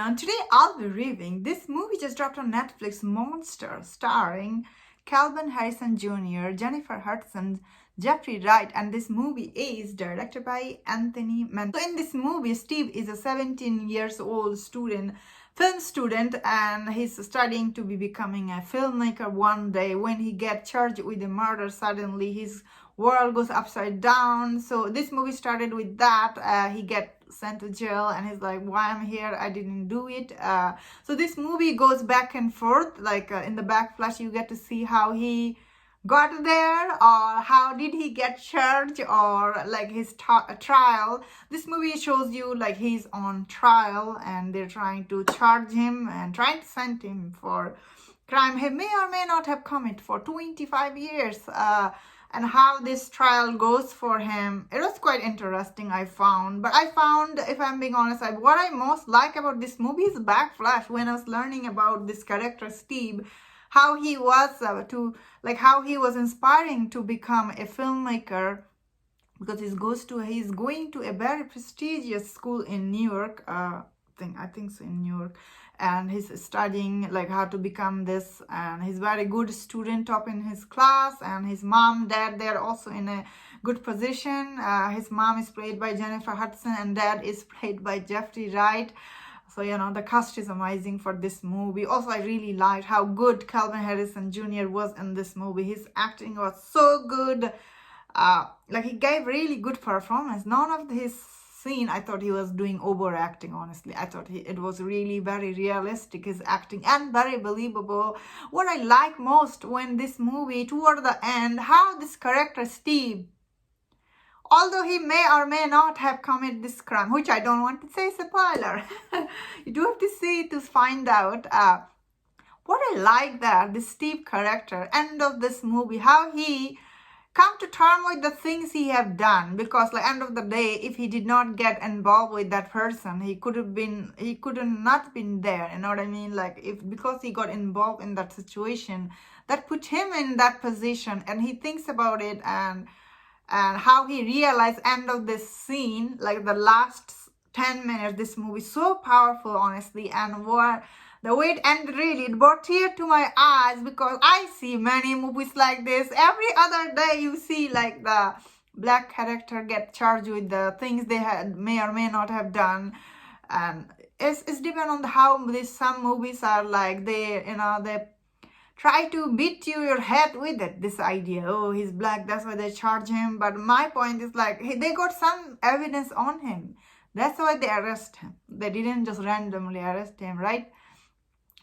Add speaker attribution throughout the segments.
Speaker 1: everyone, today I'll be reviewing this movie just dropped on Netflix, Monster, starring Calvin Harrison Jr., Jennifer Hudson, Jeffrey Wright, and this movie is directed by Anthony Mann. So in this movie, Steve is a 17 years old film student, and he's studying to be becoming a filmmaker. One day when he gets charged with a murder, suddenly his world goes upside down. So this movie started with that. He gets sent to jail and he's like, why I'm here, I didn't do it. So this movie goes back and forth, like in the backflash you get to see how he got there, or how did he get charged, or like his trial. This movie shows you like he's on trial and they're trying to charge him and trying to send him for crime he may or may not have committed for 25 years. And how this trial goes for him. It was quite interesting, I found. But I found, if I'm being honest, what I most like about this movie is backflash. When I was learning about this character, Steve, how he was how he was inspiring to become a filmmaker, because he's going to a very prestigious school in New York. I think so, in New York. And he's studying like how to become this, and he's very good student, top in his class, and his mom, dad, they're also in a good position. His mom is played by Jennifer Hudson and dad is played by Jeffrey Wright. So the cast is amazing for this movie. Also, I really liked how good Calvin Harrison Jr. was in this movie. His acting was so good. He gave really good performance. None of his scene I thought he was doing overacting. Honestly, I thought it was really very realistic, his acting, and very believable. What I like most when this movie, toward the end, how this character Steve, although he may or may not have committed this crime, which I don't want to say spoiler, you do have to see to find out. What I like that this Steve character, end of this movie, how he come to terms with the things he have done, because end of the day, if he did not get involved with that person, he could not been there, you know what I mean? Because he got involved in that situation that put him in that position, and he thinks about it, and how he realized end of this scene, like the last 10 minutes, this movie so powerful, honestly. And the way it ended, really, it brought tears to my eyes, because I see many movies like this. Every other day you see like the black character get charged with the things they may or may not have done. And it's depend on how some movies are like, they try to beat your head with it, this idea, oh, he's black, that's why they charge him. But my point is they got some evidence on him. That's why they arrest him. They didn't just randomly arrest him, right?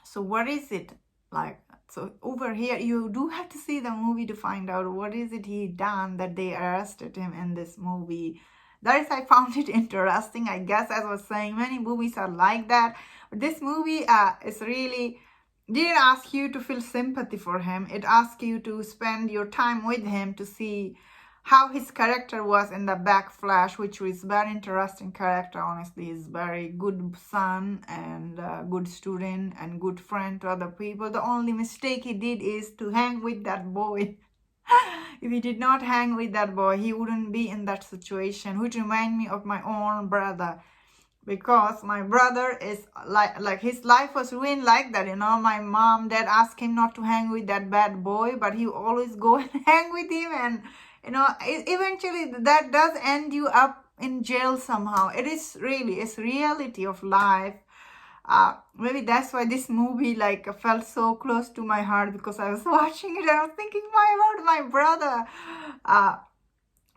Speaker 1: So what is it like? So over here, you do have to see the movie to find out what is it he done that they arrested him in this movie. That is, I found it interesting. I guess, as I was saying, many movies are like that. But this movie is really didn't ask you to feel sympathy for him. It asked you to spend your time with him to see how his character was in the backflash, which was very interesting character. Honestly, he's very good son and good student and good friend to other people. The only mistake he did is to hang with that boy. If he did not hang with that boy, he wouldn't be in that situation, which remind me of my own brother. Because my brother is like his life was ruined like that, my mom, dad asked him not to hang with that bad boy, but he always go and hang with him, and eventually that does end you up in jail somehow. It's reality of life. Maybe that's why this movie felt so close to my heart, because I was watching it and I was thinking about my brother.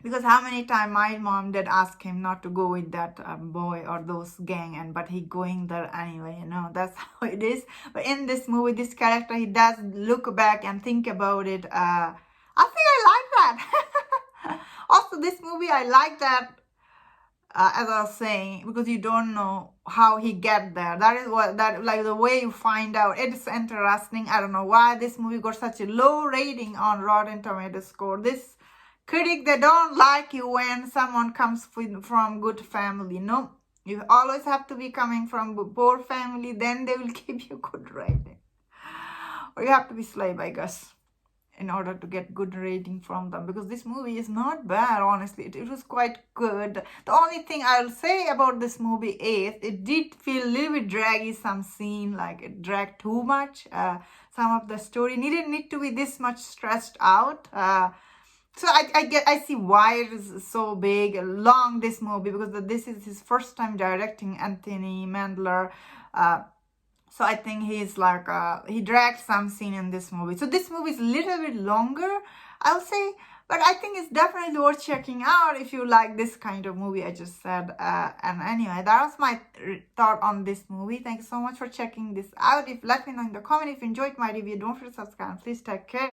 Speaker 1: Because how many times my mom did ask him not to go with that boy or those gang, but he going there anyway, that's how it is. But in this movie, this character, he does look back and think about it. I think I like that. Also, this movie, I like that, as I was saying, because you don't know how he get there. That is the way you find out. It's interesting. I don't know why this movie got such a low rating on Rotten Tomatoes score. This critic, they don't like you when someone comes from good family. No, you always have to be coming from poor family, then they will give you good rating. Or you have to be slave, I guess. in order to get good rating from them, because this movie is not bad, honestly. It was quite good. The only thing I'll say about this movie is it did feel a little bit draggy, some scene, like it dragged too much. Some of the story didn't need to be this much stressed out. So I see why it is so big, long, this movie, because this is his first time directing, Anthony Mandler. So I think he's like, he dragged some scene in this movie. So this movie is a little bit longer, I'll say, but I think it's definitely worth checking out if you like this kind of movie I just said. And anyway, that was my thought on this movie. Thank you so much for checking this out. Let me know in the comment if you enjoyed my review. Don't forget to subscribe. Please take care.